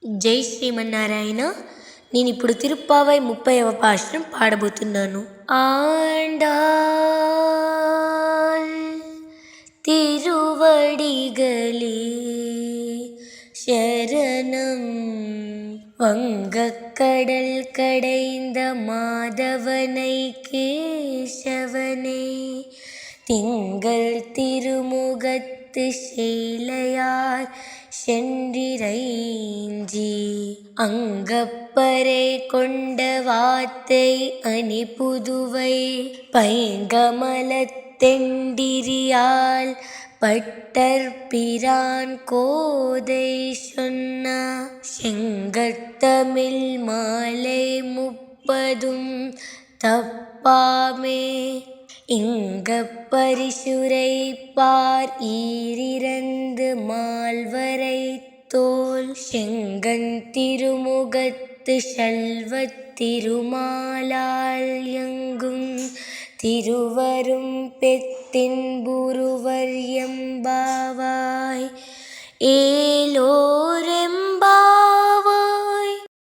జై శ్రీమన్నారాయణ. నేను ఇప్పుడు తిరుప్పావై 30వ పాశురం పాడబోతున్నాను. ஆண்டாள் திருவடிகளே சரணம். வங்கக்கடல் கடைந்த மாதவனை கேசவனை திங்கள் திருமுகத்து சேலையார் சென்றிரைஞ்சி அங்கப்பறை கொண்ட வாத்தை அணி புதுவை பைங்கமலத்தெண்டிரியால் பட்டர் பிரான் கோதை சொன்ன செங்கத்தமிழ் மாலை 30 தப்பாமே. இங்கப் பரிசுரைப்பார் ஈரிரந்து மால்வரை தோல் செங்கன் திருமுகத்து செல்வத் திருமாலால் எங்கும் திருவரும் பெத்தின்புருவர் எம்பாவாய். ஏலோ